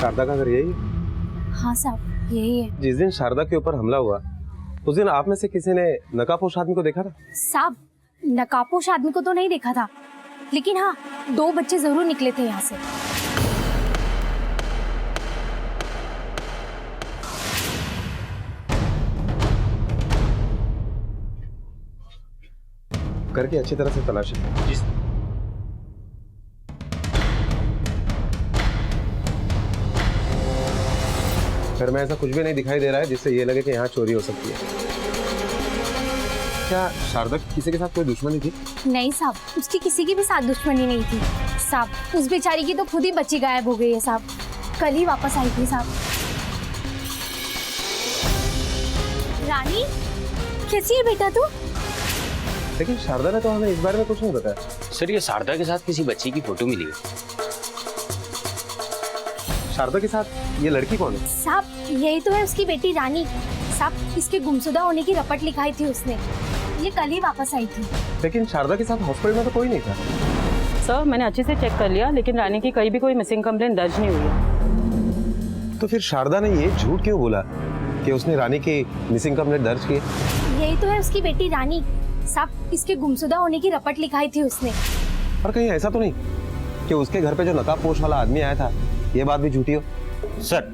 शारदा का घर यही है? हाँ साहब यही है। जिस दिन शारदा के ऊपर हमला हुआ उस दिन आप में से किसी ने नकाबपोश आदमी को देखा था? साहब नकाबपोश आदमी को तो नहीं देखा था, लेकिन हाँ 2 बच्चे जरूर निकले थे यहाँ से। करके अच्छी तरह से तलाशी। घर में ऐसा कुछ भी नहीं दिखाई दे रहा है जिससे ये लगे कि यहाँ चोरी हो सकती है। क्या शारदा की किसी के साथ कोई दुश्मनी थी? नहीं साहब, उसकी किसी की भी साथ दुश्मनी नहीं थी साहब। उस बेचारी की तो खुद ही बच्ची गायब हो गई है साहब, कल ही वापस आई थी साहब। रानी कैसी है बेटा तू? लेकिन शारदा ने तो हमें इस बारे में कुछ नहीं बताया। सर ये शारदा के साथ किसी बच्ची की फोटो मिली है। शारदा के साथ ये लड़की कौन है? साहब यही तो है उसकी बेटी रानी साहब। इसके गुमशुदा होने की रपट लिखाई थी उसने, ये कल ही वापस आई थी। लेकिन शारदा के साथ हॉस्पिटल में तो कोई नहीं था। सर मैंने अच्छे से चेक कर लिया, लेकिन रानी की कहीं भी कोई मिसिंग कंप्लेंट दर्ज नहीं हुई है। तो फिर शारदा ने ये झूठ क्यों बोला कि उसने रानी की मिसिंग कंप्लेंट दर्ज की? यही तो है उसकी बेटी रानी साहब। इसके गुमशुदा होने की रपट लिखाई थी उसने। और कहीं ऐसा तो नहीं कि उसके घर पे जो नकाबपोश वाला आदमी आया था ये बात भी झूठी हो? सर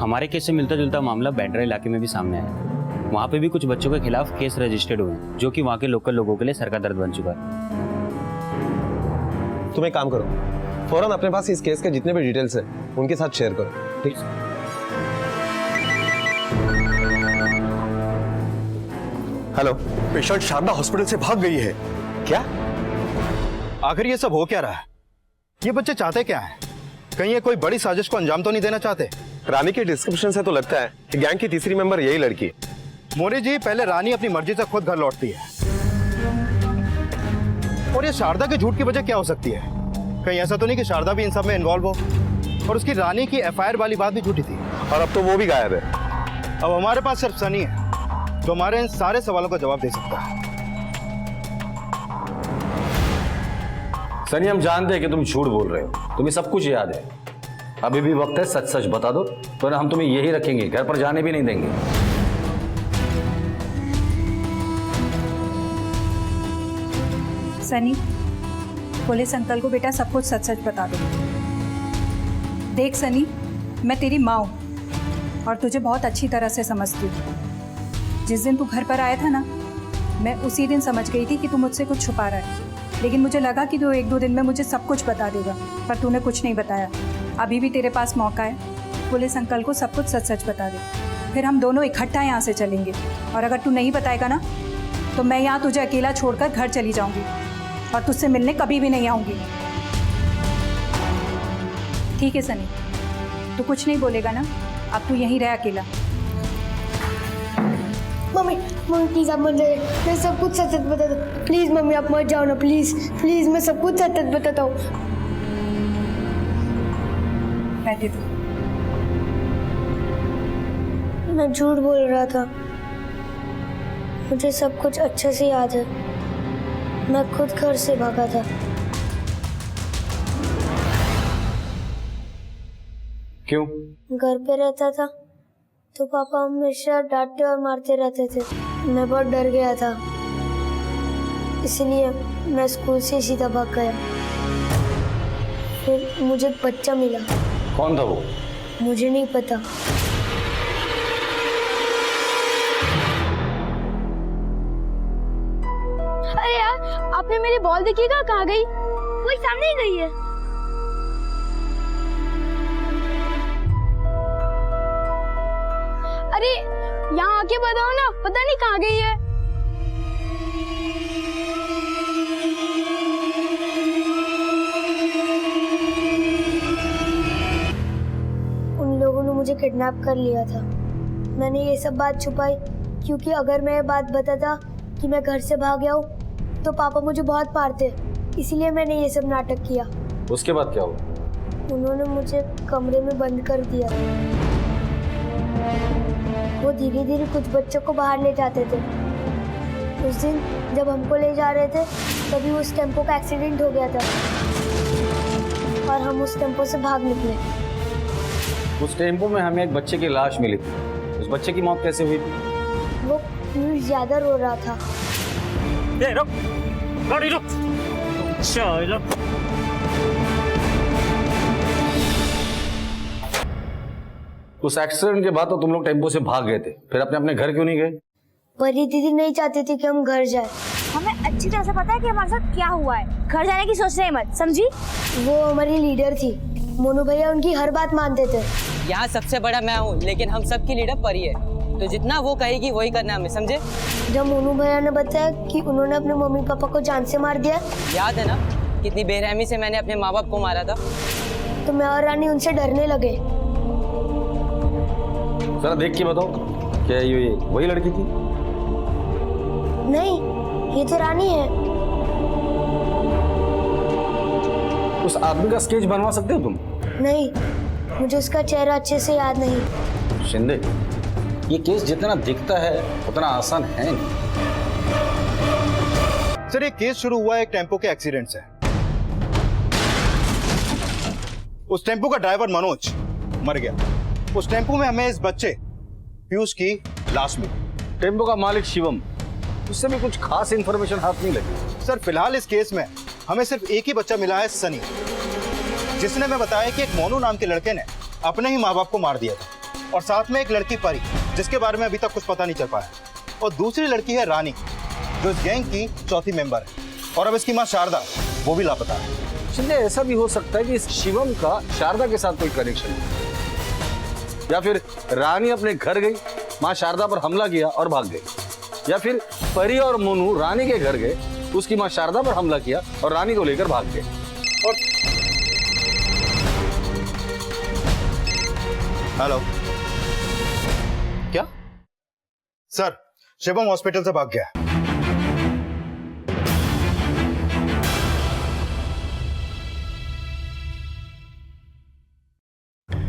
हमारे केस से मिलता जुलता मामला बैंड्रा इलाके में भी सामने आया। वहाँ पे भी कुछ बच्चों के खिलाफ केस रजिस्टर्ड हुए हैं, जो कि वहाँ के लोकल लोगों के लिए सर का दर्द बन चुका है। तुम एक काम करो, फौरन अपने पास इस केस के जितने भी डिटेल्स है उनके साथ शेयर करो, ठीक? हेलो, पेशेंट शारदा हॉस्पिटल से भाग गई है। क्या? आखिर ये सब हो क्या रहा है? ये बच्चे चाहते क्या हैं? कहीं ये कोई बड़ी साजिश को अंजाम तो नहीं देना चाहते? रानी के डिस्क्रिप्शन से तो लगता है कि गैंग की तीसरी मेंबर यही लड़की है। मोरी जी, पहले रानी अपनी मर्जी से खुद घर लौटती है, और ये शारदा के झूठ की वजह क्या हो सकती है? कहीं ऐसा तो नहीं कि शारदा भी इन सब में इन्वॉल्व हो और उसकी रानी की एफआईआर वाली बात भी झूठी थी? और अब तो वो भी गायब है। अब हमारे पास सिर्फ सनी है जो हमारे इन सारे सवालों का जवाब दे सकता है। सनी हम जानते हैं कि तुम झूठ बोल रहे हो, तुम्हें सब कुछ याद है। अभी भी वक्त है, सच सच बता दो, तो हम तुम्हें यही रखेंगे, घर पर जाने भी नहीं देंगे। सनी, पुलिस अंकल को बेटा सब कुछ सच सच बता दो। देख सनी, मैं तेरी माँ हूँ और तुझे बहुत अच्छी तरह से समझती हूँ। जिस दिन तू घर पर आया था ना, मैं उसी दिन समझ गई थी कि तू मुझसे कुछ छुपा रहा है, लेकिन मुझे लगा कि तू 1-2 दिन में मुझे सब कुछ बता देगा, पर तूने कुछ नहीं बताया। अभी भी तेरे पास मौका है, पुलिस अंकल को सब कुछ सच सच बता दे, फिर हम दोनों इकट्ठा यहाँ से चलेंगे। और अगर तू नहीं बताएगा ना, तो मैं यहाँ तुझे अकेला छोड़कर घर चली जाऊँगी और तुझसे मिलने कभी भी नहीं आऊँगी। ठीक है सनी, तू कुछ नहीं बोलेगा ना? अब तू यहीं रह अकेला। मम्मी मम्मी प्लीज आप मत जाइए, मैं सब कुछ सच सच बता दो प्लीज। मम्मी आप मत जाओ ना, प्लीज प्लीज, मैं सब कुछ सच सच बताता हूँ। बैठे तू। मैं झूठ बोल रहा था, मुझे सब कुछ अच्छे से याद है। मैं खुद घर से भागा था। क्यों? घर पे रहता था तो पापा हमेशा डांटते और मारते रहते थे। मैं बहुत डर गया था, इसलिए मैं स्कूल से सीधा भाग गया। फिर मुझे एक बच्चा मिला। कौन था वो? मुझे नहीं पता। अरे यार, आपने मेरी बॉल देखिएगा, कहाँ गई? वही सामने ही गई है। अरे यहाँ आके बताओ ना, पता नहीं कहाँ गई है। उन लोगों ने मुझे किडनैप कर लिया था। मैंने ये सब बात छुपाई क्योंकि अगर मैं ये बात बताता कि मैं घर से भाग गया हूँ तो पापा मुझे बहुत मारते, इसलिए मैंने ये सब नाटक किया। उसके बाद क्या हुआ? उन्होंने मुझे कमरे में बंद कर दिया। वो धीरे धीरे कुछ बच्चों को बाहर ले जाते थे। उस दिन जब हमको ले जा रहे थे तभी उस टेम्पो का एक्सीडेंट हो गया था और हम उस टेम्पो से भाग निकले। उस टेम्पो में हमें एक बच्चे की लाश मिली थी। उस बच्चे की मौत कैसे हुई थी? वो पीयूष ज्यादा रो रहा था। रुक, गाड़ी रुक। चलो। उस एक्सीडेंट के बाद तो तुम लोग टेम्पो से भाग गए थे, फिर अपने अपने घर क्यों नहीं गए? परी दीदी नहीं चाहती थी कि हम घर जाए। हमें अच्छी तरह से पता है कि हमारे साथ क्या हुआ है। घर जाने की सोच रहे मत, समझी? वो हमारी लीडर थी। मोनू भैया उनकी हर बात मानते थे। यहाँ सबसे बड़ा मैं हूँ, लेकिन हम सबकी लीडर परी है, तो जितना वो कहेगी वही करना है हमें, समझे? जब मोनू भैया ने बताया कि उन्होंने अपने मम्मी पापा को जान से मार दिया, याद है ना कितनी बेरहमी से मैंने अपने माँ बाप को मारा था? तो मैं और रानी उनसे डरने लगे। जरा देख के बताओ, क्या ये वही लड़की थी? नहीं, ये तो रानी है। उस आदमी का स्केच बनवा सकते हो तुम? नहीं, मुझे उसका चेहरा अच्छे से याद नहीं। शिंदे, ये केस जितना दिखता है उतना आसान है नहीं। सर ये केस शुरू हुआ एक टेम्पो के एक्सीडेंट से। उस टेम्पो का ड्राइवर मनोज मर गया। उस टेम्पो में हमें इस बच्चे पीयूष की लाश मिली। टेम्पो का मालिक शिवम, उससे भी कुछ खास इंफॉर्मेशन हाथ नहीं लगी। सर फिलहाल इस केस में हमें सिर्फ एक ही बच्चा मिला है, सनी, जिसने हमें बताया कि एक मोनू नाम के लड़के ने अपने ही माँ बाप को मार दिया था, और साथ में एक लड़की परी, जिसके बारे में अभी तक कुछ पता नहीं चल पाया, और दूसरी लड़की है रानी, जो इस गैंग की चौथी मेंबर है, और अब इसकी माँ शारदा, वो भी लापता है। शिंदे, ऐसा भी हो सकता है कि इस शिवम का शारदा के साथ कोई कनेक्शन है, या फिर रानी अपने घर गई, माँ शारदा पर हमला किया और भाग गई, या फिर परी और मोनू रानी के घर गए, उसकी माँ शारदा पर हमला किया और रानी को लेकर भाग गए। और हेलो, क्या? सर शिवम हॉस्पिटल से भाग गया।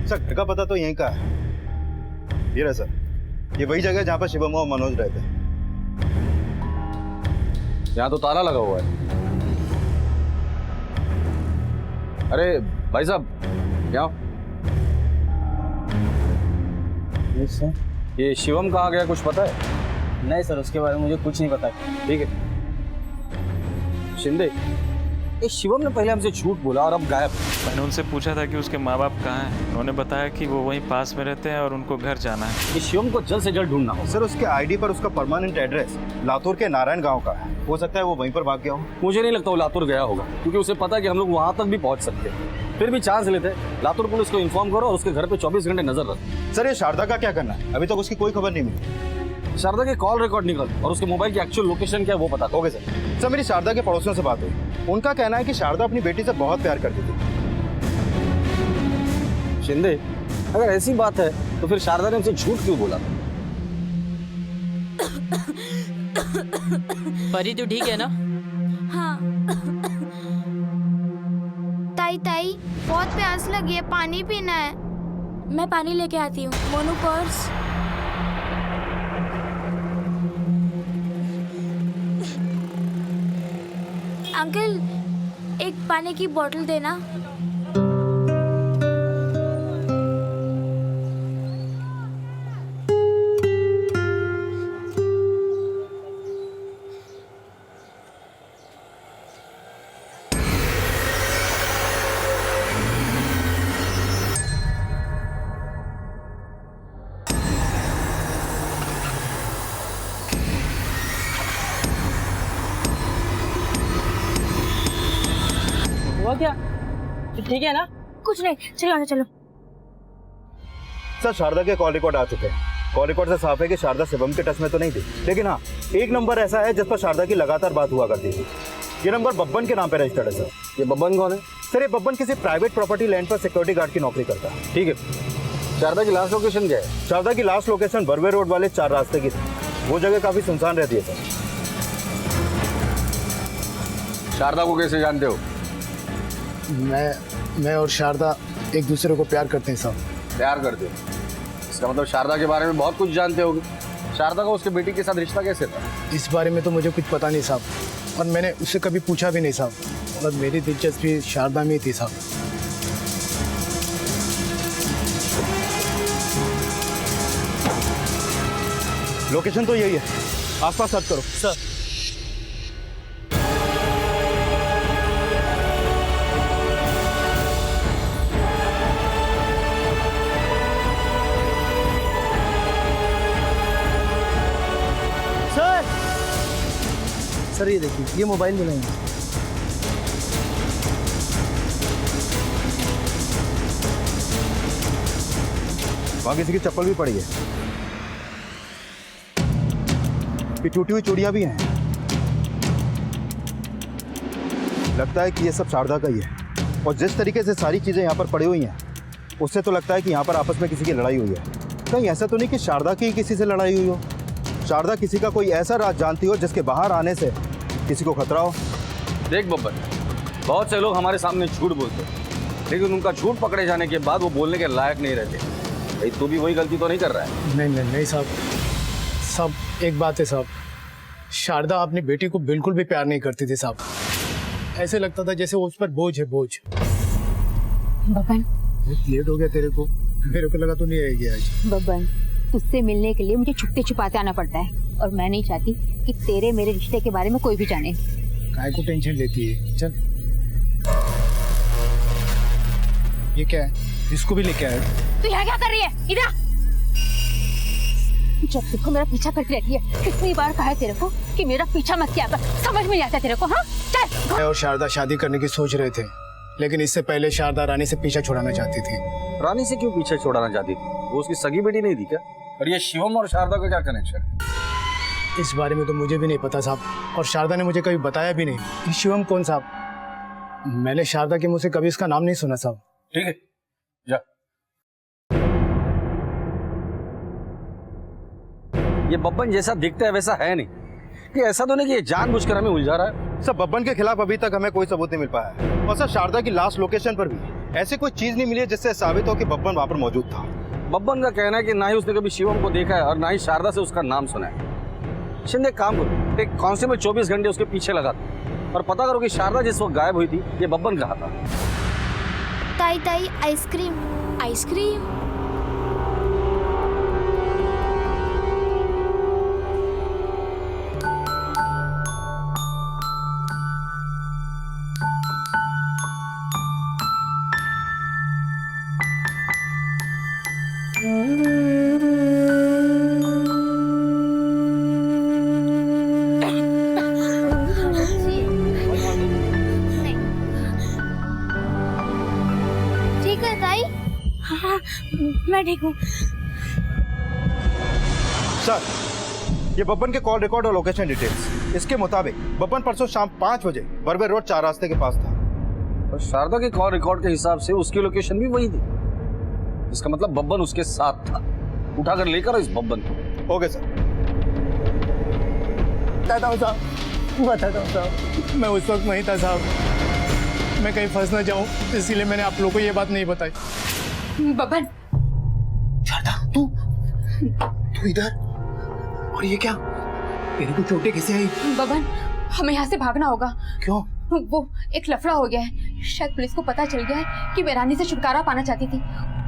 सर घर का पता तो यहीं का है। ये रहा सर, ये वही जगह है जहां पर शिवम और मनोज रहते हैं। यहाँ तो ताला लगा हुआ है। अरे भाई साहब, क्या? ये शिवम कहाँ गया, कुछ पता है? नहीं सर, उसके बारे में मुझे कुछ नहीं पता। ठीक है। शिंदे, ये शिवम ने पहले हमसे झूठ बोला और अब गायब। मैंने उनसे पूछा था कि उसके माँ बाप कहाँ हैं। उन्होंने बताया कि वो वहीं पास में रहते हैं और उनको घर जाना है। ये शिवम को जल्द से जल्द ढूंढना हो। सर उसके आईडी पर उसका परमानेंट एड्रेस लातूर के नारायण गांव का है। हो सकता है वो वहीं पर भाग गया हो। मुझे नहीं लगता वो लातूर गया होगा, क्योंकि उसे पता है कि हम लोग वहां तक भी पहुंच सकते हैं। फिर भी चांस लेते हैं। लातूर पुलिस को इन्फॉर्म करो और उसके घर पे 24 घंटे नजर रखो। सर ये शारदा का क्या करना है? अभी तक उसकी कोई खबर नहीं मिली। शारदा के कॉल रिकॉर्ड निकाल और उसके मोबाइल की एक्चुअल लोकेशन क्या है वो पता। Okay sir. सर मेरी शारदा के पड़ोसियों से बात हुई। उनका कहना है कि शारदा अपनी बेटी से बहुत प्यार करती थी। शिंदे, अगर ऐसी बात है तो फिर शारदा ने हमसे झूठ क्यों बोला? परी तो ठीक है ना? हाँ। ताई ताई बहुत प्यास लगी है, पानी पीना है। मैं पानी लेके आती हूँ। मोनू पर्स। अंकल एक पानी की बोतल देना। हुआ क्या? ठीक है ना? कुछ नहीं, चलो चलो। सर शारदा के कॉल रिकॉर्ड आ चुके हैं। कॉल रिकॉर्ड से साफ है कि शारदा शिवम के टच में तो नहीं थी, लेकिन हाँ एक नंबर ऐसा है जिस पर शारदा की लगातार बात हुआ करती थी। ये नंबर बब्बन के नाम पे रजिस्टर्ड है सर। ये बब्बन कौन है? सर ये बब्बन किसी प्राइवेट प्रॉपर्टी लैंड पर सिक्योरिटी गार्ड की नौकरी करता है। ठीक है। शारदा की लास्ट लोकेशन क्या है? शारदा की लास्ट लोकेशन बरवे रोड वाले 4 रास्ते की थी। वो जगह काफी सुनसान रहती है सर। शारदा को कैसे जानते हो? मैं और शारदा एक दूसरे को प्यार करते हैं साहब। प्यार करते हो? इसका मतलब शारदा के बारे में बहुत कुछ जानते होगे। शारदा का उसके बेटी के साथ रिश्ता कैसे था? इस बारे में तो मुझे कुछ पता नहीं साहब, और मैंने उससे कभी पूछा भी नहीं साहब, और मेरी दिलचस्पी शारदा में ही थी साहब। लोकेशन तो यही है, आसपास सर्च करो। सर सर ये देखिए, ये मोबाइल मिला है। वहां किसी की चप्पल भी पड़ी है, ये टूटी हुई चूड़ियां भी हैं। लगता है कि ये सब शारदा का ही है, और जिस तरीके से सारी चीजें यहाँ पर पड़ी हुई हैं उससे तो लगता है कि यहाँ पर आपस में किसी की लड़ाई हुई है। कहीं ऐसा तो नहीं कि शारदा की किसी से लड़ाई हुई हो? शारदा किसी का कोई ऐसा राज जानती हो जिसके बाहर आने से किसी को खतरा हो। देख बब्बर, बहुत से लोग हमारे सामने झूठ बोलते हैं, लेकिन उनका झूठ पकड़े जाने के बाद वो बोलने के लायक नहीं रहते। भाई तू भी वही गलती तो नहीं कर रहा है? नहीं साहब, सब एक बात है साहब, शारदा अपनी बेटी को बिल्कुल भी प्यार नहीं करती थी साहब। ऐसे लगता था जैसे वो उस पर बोझ है, बोझ। बबन, बहुत लेट हो गया तेरे को, मेरे को लगा तो नहीं आएगी आज। बबन, तुझसे मिलने के लिए मुझे छुपते छुपाते आना पड़ता है, और मैं नहीं चाहती कि तेरे मेरे रिश्ते के बारे में कोई भी जाने। काय को टेंशन लेती है? चल, ये क्या है? इसको भी लेके आया? तू यहाँ क्या कर रही है? इधर! जब देखो मेरा पीछा करती रहती है। कितनी बार कहा है तेरे को कि मेरा पीछा मत किया कर, समझ में नहीं आता तेरे को? हाँ चल। मैं और शारदा शादी करने की सोच रहे थे, लेकिन इससे पहले शारदा रानी से पीछा छुड़ाना चाहती थी। रानी से क्यों पीछे छुड़ाना चाहती थी? वो उसकी सगी बेटी नहीं थी क्या? और ये शिवम और शारदा का क्या कनेक्शन है? इस बारे में तो मुझे भी नहीं पता साहब, और शारदा ने मुझे कभी बताया भी नहीं। ये शिवम कौन साहब? मैंने शारदा के मुंह से कभी इसका नाम नहीं सुना साहब। ठीक है, जा। ये बब्बन जैसा दिखता है वैसा है नहीं। कि ऐसा तो नहीं कि ये जानबूझकर हमें उलझा रहा है। सर बब्बन के खिलाफ अभी तक हमें कोई सबूत नहीं मिल पाया है, और सर शारदा की लास्ट लोकेशन पर भी ऐसी कोई चीज नहीं मिली है जिससे साबित हो कि बब्बन वहां पर मौजूद था। बब्बन का कहना है कि ना ही उसने कभी शिवम को देखा है और ना ही शारदा से उसका नाम सुना है। शिंदे काम करो, एक कांस्टेबल 24 घंटे उसके पीछे लगा और पता करो कि शारदा जिस वक्त गायब हुई थी ये बब्बन कहा था। ताई ताई आइसक्रीम, आइसक्रीम। ठीक है ताई? हाँ, मैं ठीक हूँ। सर ये बब्बन के कॉल रिकॉर्ड और लोकेशन डिटेल्स, इसके मुताबिक बब्बन परसों शाम 5 बजे बर्बर रोड 4 रास्ते के पास था। और शारदा के कॉल रिकॉर्ड के हिसाब से उसकी लोकेशन भी वही थी। इसका मतलब बब्बन उसके साथ था। उठाकर लेकर इस बब्बन को। Okay sir. बताता हूँ साहब, मैं उस वक्त वहीं था साहब। मैं कहीं फंस ना जाऊं, इसीलिए मैंने आप लोगों को ये बात नहीं बताई। बबन, शारदा तू इधर? और ये क्या? तेरे को चोटें कैसे आई? बबन, हमें यहाँ से भागना होगा। क्यों? वो एक लफड़ा हो गया है। शायद पुलिस को पता चल गया है कि मैं रानी से छुटकारा पाना चाहती थी,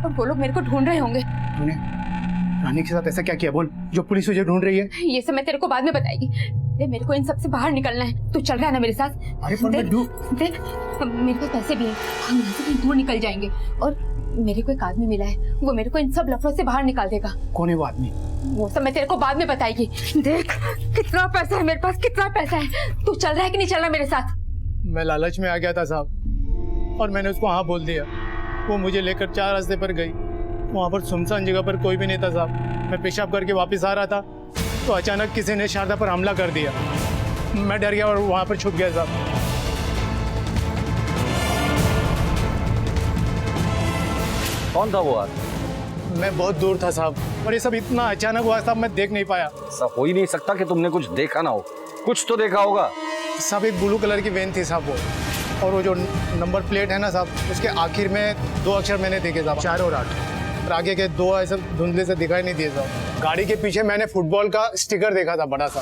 और वो लोग मेरे को ढूंढ रहे होंगे। तूने रानी के साथ ऐसा क्या किया? बोल, जो पुलिस तुझे ढूंढ रही है। ये सब मैं तेरे को बाद में बताएगी। मेरे को इन सब से बाहर निकलना है। तू चल रहा है ना मेरे साथ? अरे पर मैं देख, मेरे पास पैसे भी हैं, हम यहाँ से कहीं दूर निकल जाएंगे। और मेरे को एक आदमी मिला है, वो मेरे को इन सब लफड़ों से बाहर निकाल देगा। कौन है वो आदमी? वो सब मैं तेरे को बाद में बताएगी। देख कितना पैसा है मेरे पास, कितना पैसा है। तू चल रहा है कि नहीं चल रहा मेरे साथ? मैं लालच में आ गया था साहब, और मैंने उसको हाँ बोल दिया। वो मुझे लेकर 4 रास्ते पर गई। वहाँ पर सुनसान जगह पर कोई भी नहीं था साहब। मैं पेशाब करके वापस आ रहा था तो अचानक किसी ने शारदा पर हमला कर दिया। मैं डर गया और वहाँ पर छुप गया साहब। कौन था वो आदमी? मैं बहुत दूर था साहब, और ये सब इतना अचानक हुआ साहब, मैं देख नहीं पाया। ऐसा हो ही नहीं सकता कि तुमने कुछ देखा ना हो। कुछ तो देखा होगा साहब। एक ब्लू कलर की वैन थी साहब वो, और वो जो नंबर प्लेट है ना साहब, उसके आखिर में 2 अक्षर मैंने देखे साहब, 4 और 8, और आगे के 2 ऐसे धुंधले से दिखाई नहीं दिए साहब। गाड़ी के पीछे मैंने फुटबॉल का स्टिकर देखा था बड़ा सा।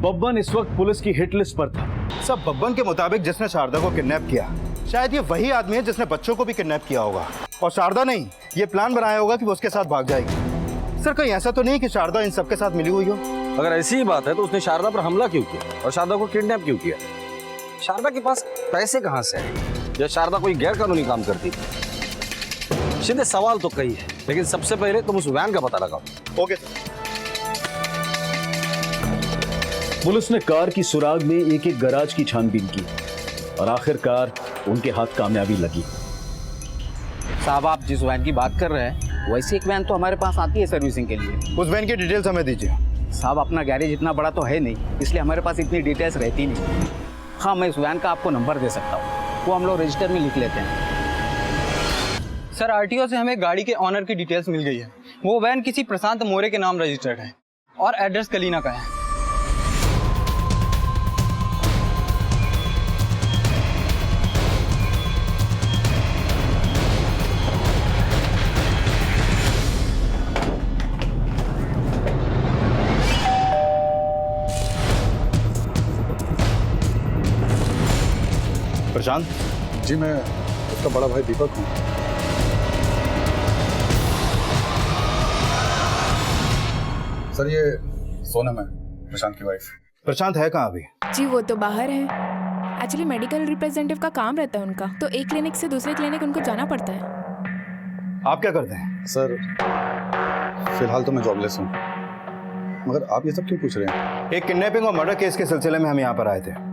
बब्बन इस वक्त पुलिस की हिट लिस्ट पर था। सब बब्बन के मुताबिक जिसने शारदा को किडनैप किया, शायद ये वही आदमी है जिसने बच्चों को भी किडनैप किया होगा, और शारदा नहीं, ये प्लान बनाया होगा कि वो उसके साथ भाग जाएगी। सर कहीं ऐसा तो नहीं कि शारदा इन सबके साथ मिली हुई हो? अगर ऐसी ही बात है तो उसने शारदा पर हमला क्यों किया और शारदा को किडनैप क्यों किया? शारदा के पास पैसे कहां से आए या शारदा कोई गैर कानूनी काम करती थी? शिंदे सवाल तो कई है, लेकिन सबसे पहले तुम उस वैन का पता लगाओ। ओके। पुलिस ने कार की सुराग में एक एक गराज की छानबीन की और आखिरकार उनके हाथ कामयाबी लगी। साहब, आप जिस वैन की बात कर रहे हैं वैसी एक वैन तो हमारे पास आती है सर्विसिंग के लिए। उस वैन की डिटेल्स हमें दीजिए। साहब, अपना गैरेज इतना बड़ा तो है नहीं, इसलिए हमारे पास इतनी डिटेल्स रहती नहीं। हाँ, मैं इस वैन का आपको नंबर दे सकता हूँ, वो हम लोग रजिस्टर में लिख लेते हैं। सर आरटीओ से हमें गाड़ी के ऑनर की डिटेल्स मिल गई है। वो वैन किसी प्रशांत मोरे के नाम रजिस्टर्ड है और एड्रेस कलीना का है। प्रशांत जी, मैं उसका बड़ा भाई दीपक हूँ। सर, ये सोनम है, प्रशांत की वाइफ। प्रशांत है कहाँ अभी? जी वो तो बाहर है। एक्चुअली मेडिकल रिप्रेजेंटेटिव का काम रहता है उनका, तो एक क्लिनिक से दूसरे क्लिनिक उनको जाना पड़ता है। आप क्या करते हैं? सर, फिलहाल तो मैं जॉबलेस हूँ, मगर आप ये सब क्यों पूछ रहे हैं? एक किडनैपिंग और मर्डर केस के सिलसिले में हम यहाँ पर आए थे।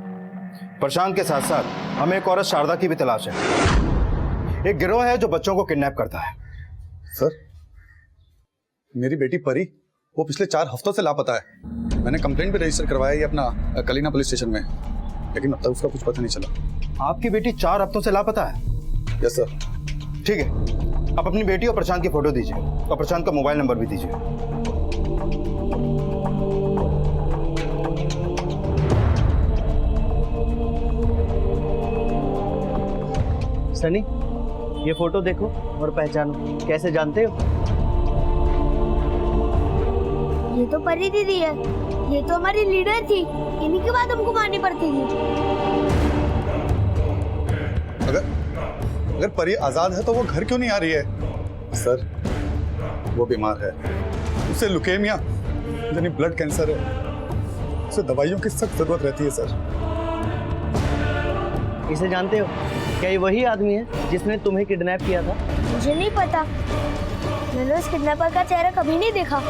प्रशांत के साथ साथ हमें एक औरत शारदा की भी तलाश है। एक गिरोह है जो बच्चों को किडनैप करता है। सर, मेरी बेटी परी वो पिछले 4 हफ्तों से लापता है। मैंने कंप्लेंट भी रजिस्टर करवाया है अपना कलीना पुलिस स्टेशन में, लेकिन अब तक उसका कुछ पता नहीं चला। आपकी बेटी 4 हफ्तों से लापता है? Yes sir. ठीक है, आप अपनी बेटी और प्रशांत की फोटो दीजिए और प्रशांत का मोबाइल नंबर भी दीजिए। सनी, ये फोटो देखो और पहचानो। कैसे जानते हो? ये तो परी दीदी है, ये तो हमारी लीडर थी, इन्हीं के बाद हमको मारनी पड़ती थी। अगर परी आजाद है तो वो घर क्यों नहीं आ रही है? सर, वो बीमार है, उसे लुकेमिया यानी ब्लड कैंसर है, उसे दवाइयों की सख्त जरूरत रहती है। सर, इसे जानते हो? क्या ये वही आदमी है जिसने तुम्हें किडनैप किया था? मुझे नहीं पता, मैंने उस किडनैपर का चेहरा कभी नहीं देखा।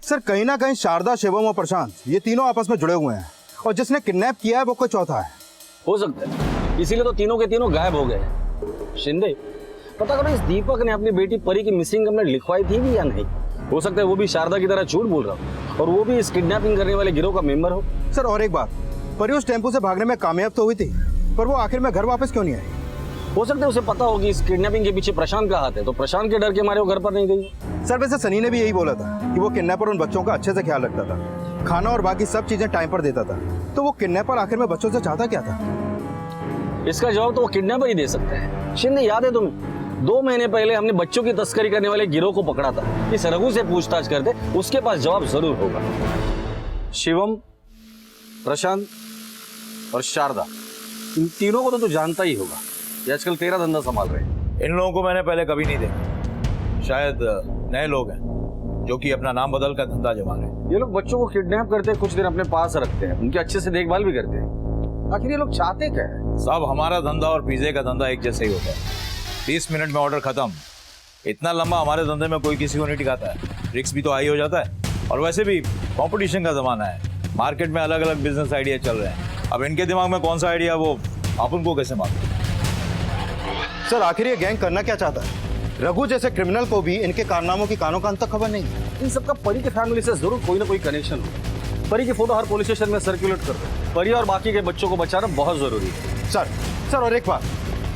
सर, कहीं ना कहीं शारदा, शिवम और प्रशांत ये तीनों आपस में जुड़े हुए हैं और जिसने किडनैप किया है वो कोई चौथा है। हो सकता है, इसीलिए तो तीनों के तीनों गायब हो गए। शिंदे, पता करो इस दीपक ने अपनी बेटी परी की मिसिंग कंप्लेंट लिखवाई थी भी या नहीं। हो सकता है वो भी शारदा की तरह झूठ बोल रहा हो और वो भी इस किडनैपिंग करने वाले गिरोह का मेंबर हो। सर, और एक बात, परी उस टेम्पो से भागने में कामयाब तो हुई थी, पर वो आखिर में घर वापस क्यों नहीं आई? हो सकता है उसे पता हो कि इस किडनैपिंग के पीछे प्रशांत का हाथ है, तो प्रशांत के डर के मारे वो घर पर नहीं गई। सर, वैसे सनी ने भी यही बोला था कि वो किडनैपर उन बच्चों का अच्छे से ख्याल रखता था, खाना और बाकी सब चीजें टाइम पर देता था। तो वो किडनैपर आखिर में बच्चों से चाहता क्या था? इसका जवाब तो वो किडनैपर ही दे सकता है। शिंदे, याद है तुम्हें 2 महीने पहले हमने बच्चों की तस्करी करने वाले गिरोह को पकड़ा था। इस रघु से पूछताछ करते, उसके पास जवाब जरूर होगा। शिवम, प्रशांत और शारदा, इन तीनों को तो तू जानता ही होगा। ये आजकल तेरा धंधा संभाल रहे हैं। इन लोगों को मैंने पहले कभी नहीं देखा, शायद नए लोग हैं जो कि अपना नाम बदल कर धंधा जमा रहे हैं। ये लोग बच्चों को किडनैप करते हैं, कुछ दिन अपने पास रखते हैं, उनकी अच्छे से देखभाल भी करते हैं। आखिर ये लोग चाहते क्या है? साहब, हमारा धंधा और पिज्जे का धंधा एक जैसे ही होता है। 30 मिनट में ऑर्डर खत्म। इतना लंबा हमारे धंधे में कोई किसी को नहीं टिकाता है। रिस्क भी तो हाई हो जाता है और वैसे भी कंपटीशन का जमाना है। मार्केट में अलग अलग बिजनेस आइडिया चल रहे हैं। अब इनके दिमाग में कौन सा आइडिया वो आप उनको कैसे मालूम? सर, आखिर ये गैंग करना क्या चाहता है? रघु जैसे क्रिमिनल को भी इनके कारनामों की कानों कान तक खबर नहीं है। इन सबका परी के फैमिली से जरूर कोई ना कोई कनेक्शन हो। परी की फोटो हर पुलिस स्टेशन में सर्कुलेट कर दो। परी और बाकी के बच्चों को बचाना बहुत जरूरी है। सर, और एक बात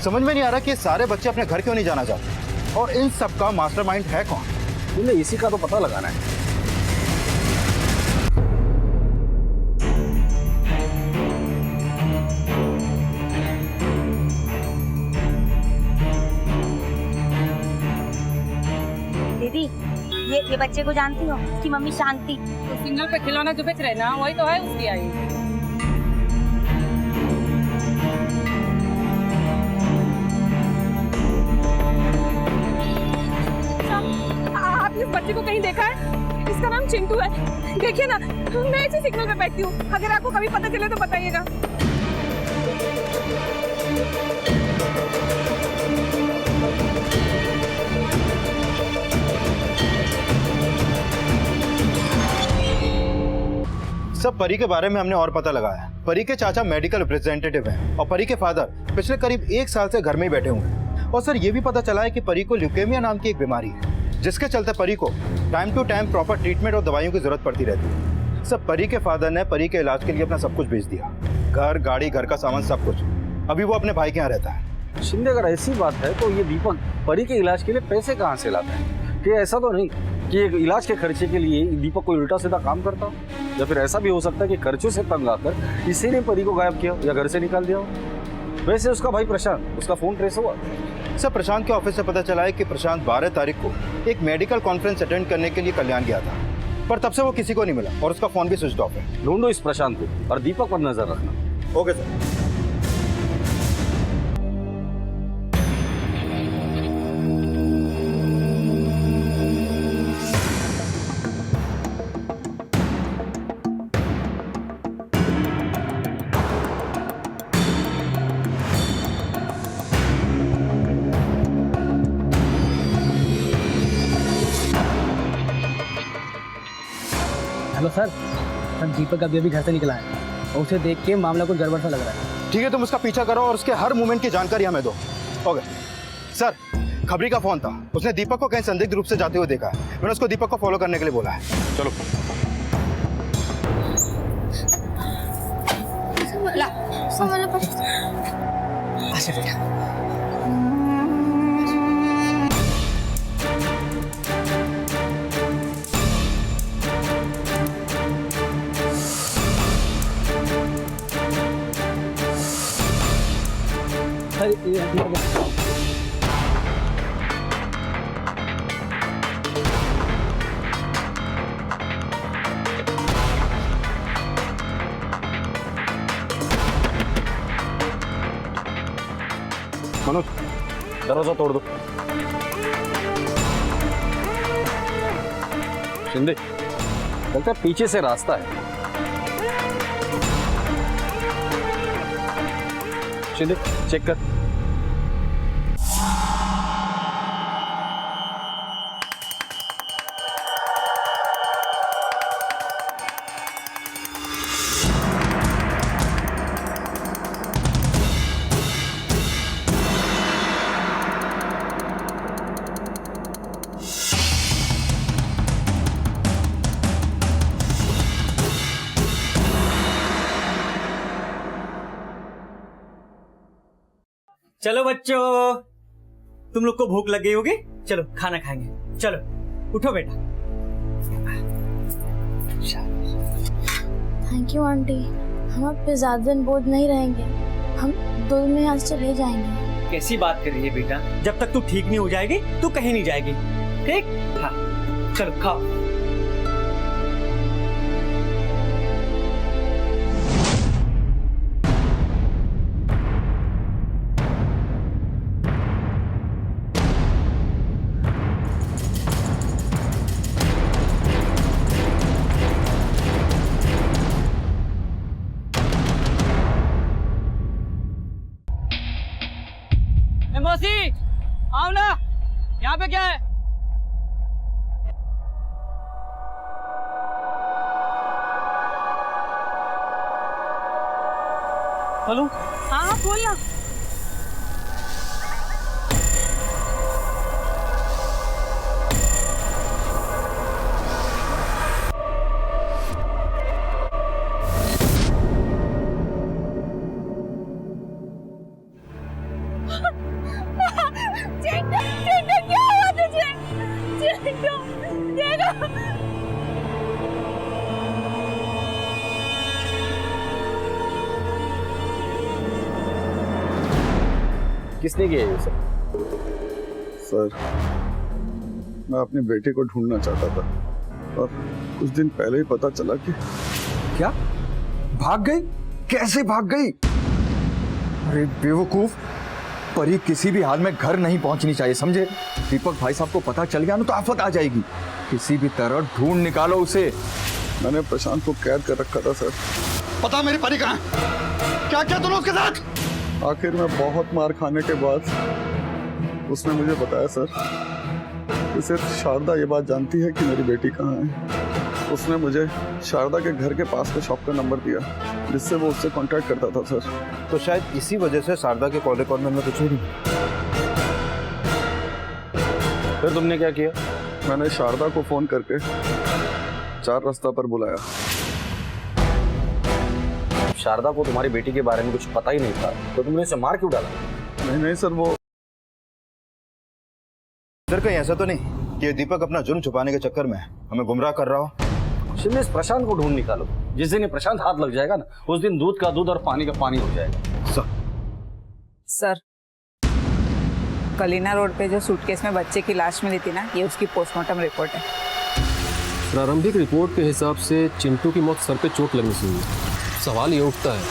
समझ में नहीं आ रहा कि ये सारे बच्चे अपने घर क्यों नहीं जाना चाहते और इन सब का मास्टरमाइंड है कौन? इन्हें इसी का तो पता लगाना है। दीदी, ये बच्चे को जानती हो? उसकी मम्मी शांति। तो सिग्नल पे खिलौना जो बेच रहे ना, वही तो है उसकी आई। बच्चे को कहीं देखा है? इसका नाम चिंटू है। देखिए ना, मैं इसी सिग्नल पे बैठती हूँ। अगर आपको कभी पता चले तो बताइएगा। सब परी के बारे में हमने और पता लगाया। परी के चाचा मेडिकल रिप्रेजेंटेटिव हैं और परी के फादर पिछले करीब 1 साल से घर में ही बैठे हुए हैं। और सर ये भी पता चला है कि परी को ल्यूकेमिया नाम की एक बीमारी है, जिसके चलते परी को time to time proper treatment और दवाइयों की जरूरत पड़ती रहती है। सब परी के फादर ने परी के इलाज के लिए अपना सब कुछ बेच दिया, घर, गाड़ी, घर का सामान, सब कुछ। अभी वो अपने भाई के यहाँ रहता है। शिंदे, अगर ऐसी बात है तो ये दीपक परी के इलाज के लिए पैसे कहाँ से लाता है? कि ऐसा तो नहीं कि इलाज के खर्चे के लिए दीपक कोई उल्टा सीधा काम करता हो, या फिर ऐसा भी हो सकता है कि खर्चों से तंग आकर इसी ने परी को गायब किया या घर से निकाल दिया हो। वैसे उसका भाई प्रशांत, उसका फोन ट्रेस हुआ? सर प्रशांत के ऑफिस से पता चला है कि प्रशांत 12 तारीख को एक मेडिकल कॉन्फ्रेंस अटेंड करने के लिए कल्याण गया था, पर तब से वो किसी को नहीं मिला और उसका फोन भी स्विच ऑफ है। ढूंढो इस प्रशांत को और दीपक पर नजर रखना। Okay sir. हेलो सर, दीपक अभी घर से निकला है और उसे देख के मामला कुछ गड़बड़ सा लग रहा है। ठीक है, तुम उसका पीछा करो और उसके हर मूवमेंट की जानकारी हमें दो। ओके सर, खबरी का फोन था, उसने दीपक को कहीं संदिग्ध रूप से जाते हुए देखा है। मैंने उसको दीपक को फॉलो करने के लिए बोला है। चलो मनोज, दरवाजा तोड़ दो। शिंदे, लगता है पीछे से रास्ता है। शिंदे, चेक कर। चलो बच्चों, तुम लोग को भूख लग गई होगी, चलो खाना खाएंगे। चलो उठो बेटा। थैंक यू आंटी, हम अब पे ज्यादा दिन बोझ नहीं रहेंगे। हम 2 दिन में यहाँ से चले जाएंगे। कैसी बात कर रही है बेटा, जब तक तू ठीक नहीं हो जाएगी तू कहीं नहीं जाएगी, ठीक? हाँ चलो खाओ। मौसी आओ ना, यहाँ पे क्या है? हेलो, हाँ बोल ना। किसने किया ये सब? सर, मैं अपनी बेटी को ढूंढना चाहता था और कुछ दिन पहले ही पता चला कि क्या भाग गई? कैसे भाग गई? अरे बेवकूफ, परी किसी भी हाल में घर नहीं पहुंचनी चाहिए, समझे? दीपक भाई साहब को पता चल गया ना तो आफत आ जाएगी। किसी भी तरह ढूंढ निकालो उसे। मैंने प्रशांत को कैद कर रखा था सर। पता मेरी परी कहाँ है? क्या क्या तूने उसके साथ? आखिर में बहुत मार खाने के बाद उसने मुझे बताया सर कि सिर्फ शारदा ये बात जानती है कि मेरी बेटी कहाँ है। उसने मुझे शारदा के घर के पास के शॉप का नंबर दिया जिससे वो उससे कांटेक्ट करता था सर। तो शायद इसी वजह से शारदा के कॉल रिकॉर्ड में कुछ भी नहीं। फिर तुमने क्या किया? मैंने शारदा को फोन करके 4 रास्ता पर बुलाया। शारदा को तुम्हारी बेटी के बारे में कुछ पता ही नहीं था तो तुमने इसे मार क्यों डाला? नहीं सर, वो सर कहीं ऐसा तो नहीं कि दीपक अपना जुर्म छुपाने के चक्कर में हमें गुमराह कर रहा हो? शिवलेश, प्रशांत को ढूंढ निकालो। जिस दिन ये प्रशांत हाथ लग जाएगा ना उस दिन दूध का दूध और पानी का पानी हो जाएगा। सर, कलीना रोड पे जो सूटकेस में बच्चे की लाश मिली थी ना, ये उसकी पोस्टमार्टम रिपोर्ट है। प्रारंभिक रिपोर्ट के हिसाब से चिंटू की मौत सर पे चोट लगने से हुई। सवाल ये उठता है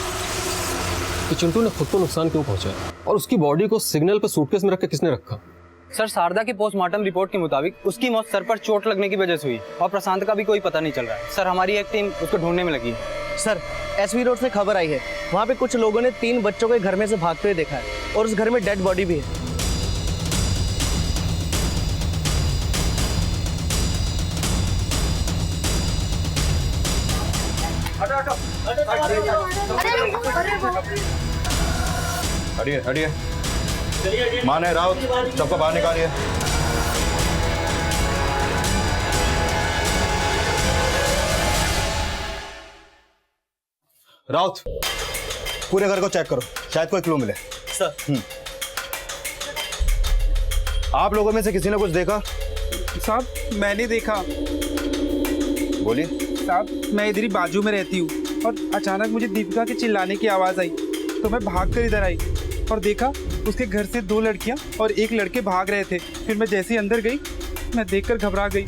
कि चिंटू ने खुद को नुकसान क्यों पहुंचाया और उसकी बॉडी को सिग्नल पर सूटकेस में रख के किसने रखा? सर, शारदा की पोस्टमार्टम रिपोर्ट के मुताबिक उसकी मौत सर पर चोट लगने की वजह से हुई और प्रशांत का भी कोई पता नहीं चल रहा है। सर, हमारी एक टीम उसको ढूंढने में लगी है। सर, एसवी रोड से खबर आई है, वहाँ पे कुछ लोगों ने 3 बच्चों को घर में से भागते हुए देखा है और उस घर में डेड बॉडी भी है। हटिए हटिए, मान है राउत, सबको बाहर निकालिए। राउत, पूरे घर को चेक करो, शायद कोई क्लू मिले। सर। आप लोगों में से किसी ने कुछ देखा? साहब, मैंने देखा। बोलिए। साहब, मैं इधर ही बाजू में रहती हूँ और अचानक मुझे दीपिका के चिल्लाने की आवाज़ आई तो मैं भागकर इधर आई और देखा उसके घर से 2 लड़कियाँ और 1 लड़के भाग रहे थे। फिर मैं जैसे ही अंदर गई, मैं देखकर घबरा गई।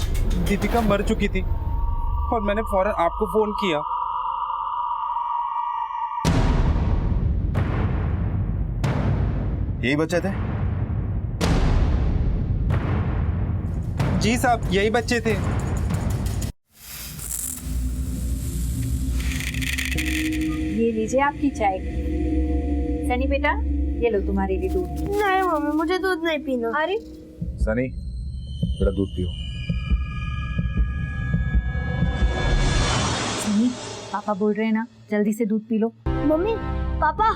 दीपिका मर चुकी थी और मैंने फौरन आपको फ़ोन किया। यही बच्चे थे? जी साहब, यही बच्चे थे। ये लीजिए आपकी चाय। सनी बेटा, ये लो तुम्हारे लिए दूध। नहीं मम्मी, मुझे दूध नहीं पीना। अरे सनी, थोड़ा दूध पियो। सनी, पापा बोल रहे हैं ना, जल्दी से दूध पी लो। मम्मी, पापा,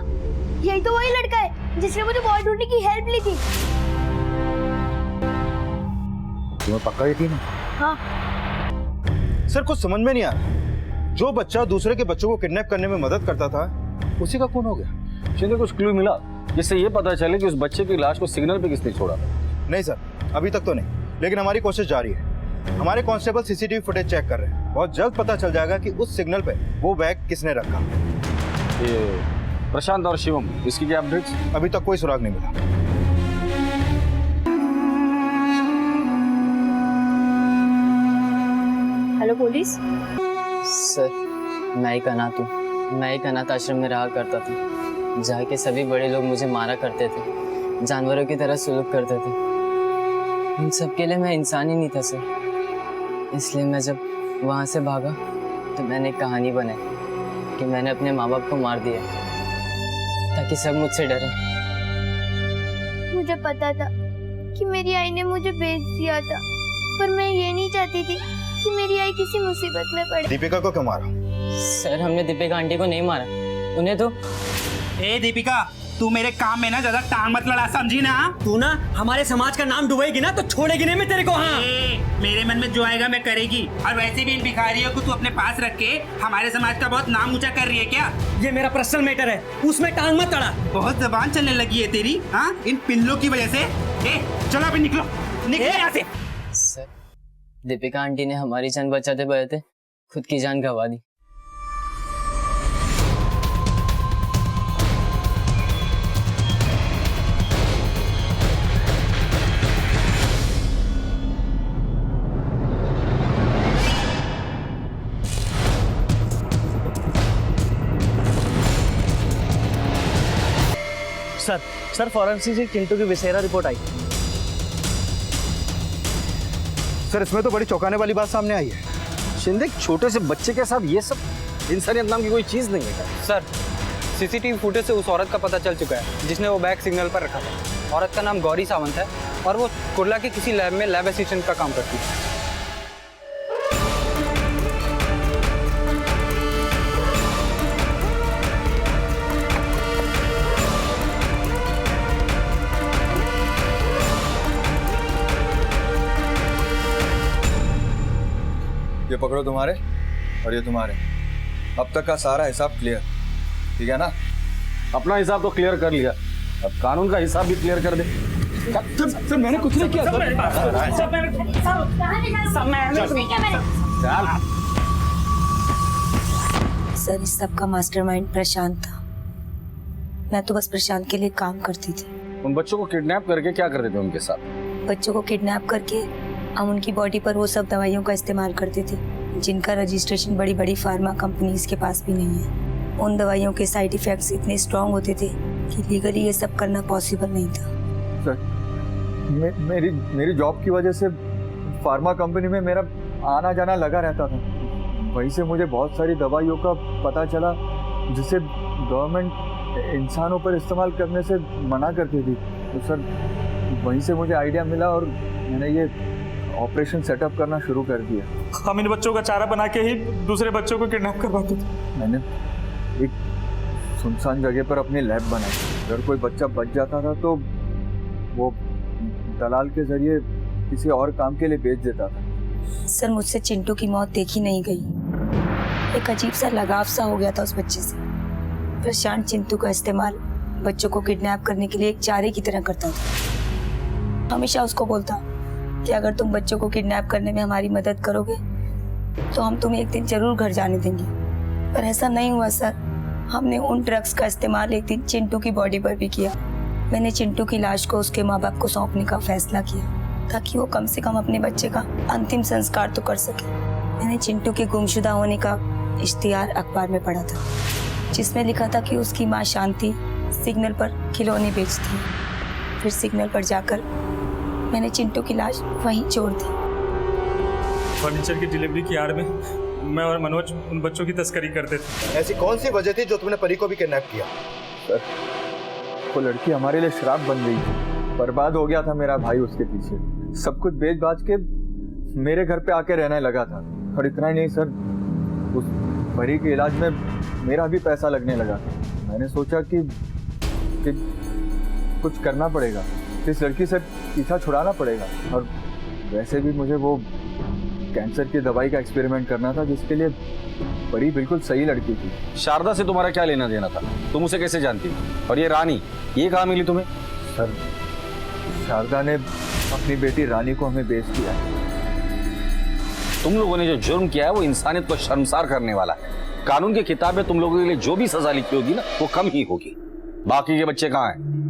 यही तो वही लड़का है जिसने मुझे बॉय ढूंढने की हेल्प ली थी। तुम्हें पक्का यकीन है? हाँ। सर, कुछ समझ में नहीं आ रहा। जो बच्चा दूसरे के बच्चों को किडनैप करने में मदद करता था उसी का खून हो गया। शिंदे, कुछ क्लू मिला जिससे ये पता चले कि उस बच्चे की लाश को सिग्नल पे किसने छोड़ा? नहीं सर, अभी तक तो नहीं, लेकिन हमारी कोशिश जारी है। हमारे कांस्टेबल सीसीटीवी फुटेज चेक कर रहे हैं। बहुत जल्द पता चल जाएगा कि उस सिग्नल पे वो बैग किसने रखा। ये प्रशांत और शिवम, इसकी क्या अपडेट्स? अभी तक कोई सुराग नहीं मिला। Hello police. सर, मैं एक अनाथ हूँ। मैं एक अनाथ आश्रम में रहा करता था जहाँ के सभी बड़े लोग मुझे मारा करते थे, जानवरों की तरह सुलूक करते थे। उन सब के लिए मैं इंसान ही नहीं था सर। इसलिए मैं जब वहाँ से भागा तो मैंने एक कहानी बनाई कि मैंने अपने माँ बाप को मार दिया ताकि सब मुझसे डरे। मुझे पता था कि मेरी आई ने मुझे बेच दिया था, पर मैं ये नहीं चाहती थी कि मेरी आई किसी मुसीबत में पड़े। दीपिका को क्यों मारा? सर, हमने दीपिका आंटी को नहीं मारा, उन्हें तो। ए दीपिका, तू मेरे काम में ना ज्यादा टांग मत लड़ा, समझी ना? तू ना हमारे समाज का नाम डुबाएगी ना तो छोड़ेगी नहीं मैं तेरे को। हाँ, मेरे मन में जो आएगा मैं करेगी। और वैसे भी इन भिखारियों को तू अपने पास रख के हमारे समाज का बहुत नाम ऊंचा कर रही है क्या? ये मेरा पर्सनल मैटर है, उसमें टांग मत अड़ा। बहुत जबान चलने लगी है तेरी, हाँ, इन पिल्लों की वजह से। चलो अभी निकलो, निकलो यहाँ से। सर, दीपिका आंटी ने हमारी जान बचाते बचाते खुद की जान गंवा दी। सर, सर फॉरेंसिक से चिंटू की विसेरा रिपोर्ट आई। सर इसमें तो बड़ी चौंकाने वाली बात सामने आई है। शिंदे, छोटे से बच्चे के साथ ये सब इंसानियत नाम की कोई चीज नहीं है। सर सीसीटीवी फुटेज से उस औरत का पता चल चुका है जिसने वो बैग सिग्नल पर रखा था। औरत का नाम गौरी सावंत है और वो कुर्ला के किसी लैब में लैब असिस्टेंट का काम करती है। ये पकड़ो तुम्हारे और ये तुम्हारे। अब तक का सारा हिसाब क्लियर, ठीक है ना? अपना हिसाब तो क्लियर कर लिया, अब कानून का हिसाब भी क्लियर कर दे। सर मैंने कुछ नहीं किया सर। इस सब का मास्टरमाइंड प्रशांत था। मैं तो बस प्रशांत के लिए काम करती थी। उन बच्चों को किडनैप करके क्या कर देते उनके साथ? बच्चों को किडनैप करके हम उनकी बॉडी पर वो सब दवाइयों का इस्तेमाल करते थे जिनका रजिस्ट्रेशन बड़ी बड़ी फार्मा कंपनीज के पास भी नहीं है। उन दवाइयों के साइड इफेक्ट्स इतने स्ट्रांग होते थे कि लीगली ये सब करना पॉसिबल नहीं था। सर मेरी जॉब की वजह से फार्मा कंपनी में मेरा आना जाना लगा रहता था। वहीं से मुझे बहुत सारी दवाइयों का पता चला जिसे गवर्नमेंट इंसानों पर इस्तेमाल करने से मना करती थी। तो सर वहीं से मुझे आइडिया मिला और मैंने ये ऑपरेशन सेटअप करना शुरू कर दिया। हम इन बच्चों का चारा बना के ही दूसरे बच्चों को किडनैप करवाते थे। मैंने एक सुनसान जगह पर अपनी लैब बनाई। अगर कोई बच्चा बच जाता था तो वो दलाल के जरिए किसी और काम के लिए बेच देता था। सर मुझसे चिंटू की मौत देखी नहीं गई। एक अजीब सा लगाव सा हो गया था उस बच्चे से। प्रशांत चिंटू का इस्तेमाल बच्चों को किडनैप करने के लिए एक चारे की तरह करता था। हमेशा उसको बोलता कि अगर तुम बच्चों को किडनैप करने में हमारी मदद करोगे तो हम तुम्हें एक दिन जरूर घर जाने देंगे। पर ऐसा नहीं हुआ सर। हमने उन ड्रग्स का इस्तेमाल एक दिन चिंटू की बॉडी पर भी किया। मैंने चिंटू की लाश को उसके माँ बाप को सौंपने का फैसला किया ताकि वो कम से कम अपने बच्चे का अंतिम संस्कार तो कर सके। मैंने चिंटू के गुमशुदा होने का इश्तिहार अखबार में पढ़ा था जिसमें लिखा था कि उसकी माँ शांति सिग्नल पर खिलौने बेचती है। फिर सिग्नल पर जाकर मैंने चिंटू की लाश वहीं छोड़ दी। फर्नीचर की डिलीवरी की आड़ में मैं और मनोज उन बच्चों की तस्करी करते थे। ऐसी कौन सी वजह थी जो तुमने परी को भी किडनैप किया? सर वो लड़की हमारे लिए श्राप बन गई थी। बर्बाद हो गया था मेरा भाई उसके पीछे। सब कुछ बेच बाच के मेरे घर पे आके रहने लगा था। और इतना ही नहीं सर, उस परी के इलाज में मेरा भी पैसा लगने लगा। मैंने सोचा कि कुछ करना पड़ेगा, इस लड़की से पीछा छुड़ाना पड़ेगा। और वैसे भी मुझे वो कैंसर की दवाई का एक्सपेरिमेंट करना था जिसके लिए परी बिल्कुल सही लड़की थी। शारदा से तुम्हारा क्या लेना देना था? तुम उसे कैसे जानती? और ये रानी, ये कहाँ मिली तुम्हें? सर शारदा ने अपनी बेटी रानी को हमें बेच दिया। तुम लोगों ने जो जुर्म किया है वो इंसानियत को शर्मसार करने वाला है। कानून की किताब में तुम लोगों के लिए जो भी सजा लिखी होगी ना वो कम ही होगी। बाकी के बच्चे कहाँ हैं?